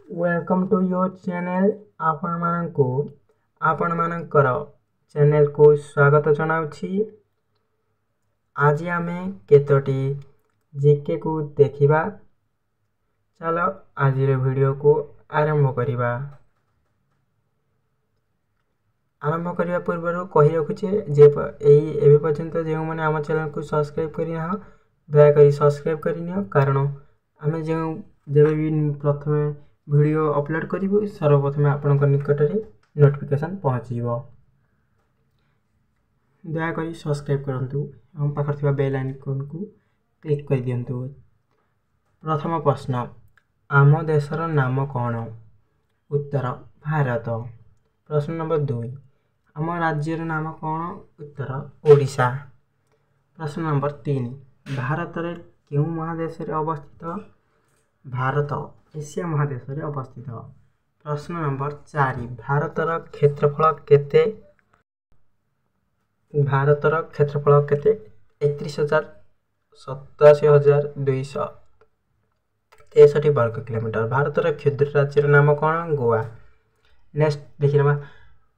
Welcome to your channel आपण मानकर channel को स्वागत जनाउछि। आज आमे केतोटी जीके को देखिबा। चलो आज वीडियो को आरंभ करिबा। आरंभ करने पूर्व कही रखुचे जे एबे पर्यंत जो मैंने आम चैनल को सब्सक्राइब करना दयाकोरी सब्सक्राइब करनी, कारण आम जो जब भी प्रथम वीडियो अपलोड करूँ सर्वप्रथम आपण निकट में नोटिफिकेशन पहुँचो। दयाकोरी सब्सक्राइब करूँ, पाखर बेल आइकन को क्लिक कर दिंतु। प्रथम प्रश्न, आम देशर नाम कौन? उत्तर भारत। प्रश्न नंबर 2, आम राज्यर नाम कौन? उत्तर ओडिशा। प्रश्न नंबर 3, भारत रे क्यों महादेश रे अवस्थित? भारत एशिया महादेश रे अवस्थित। प्रश्न नंबर 4, भारतर क्षेत्रफल केते? भारतर क्षेत्रफल केते? 31,87,263 वर्ग किलोमीटर। भारतर क्षुद्र राज्यर नाम कौन? गोवा। नेक्स्ट देखिए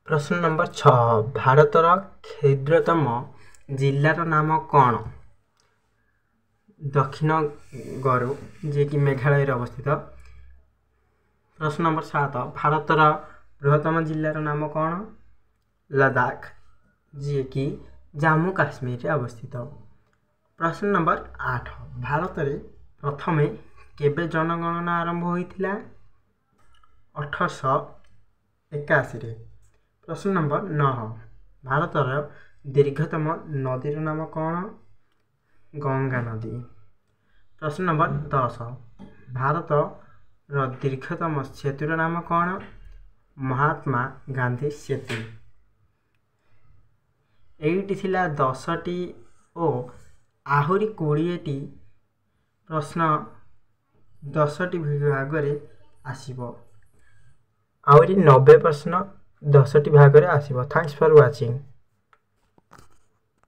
प्रश्न नंबर 6, भारतर क्षुद्रतम जिलार नाम कौन? दक्षिण गरु, जे कि मेघालय अवस्थित। प्रश्न नंबर 7, भारतर बृहत्तम जिलार नाम कौन? लद्दाख, जे कि जम्मू काश्मीर अवस्थित। प्रश्न नंबर 8, भारत में प्रथम केबे जनगणना आरंभ होइथिला? 1881। प्रश्न नंबर 9, भारतर दीर्घतम नदीर नाम कौन? गंगा नदी। प्रश्न नंबर 10, भारत दीर्घतम सेतुर नाम कौन? महात्मा गांधी सेतु। एइटी थिला 10टी और आहुरी 20टी प्रश्न 10टी भाग रे आसीबो। आहुरी 90 प्रश्न 10टी भाग रे आसीबो। Thanks for watching.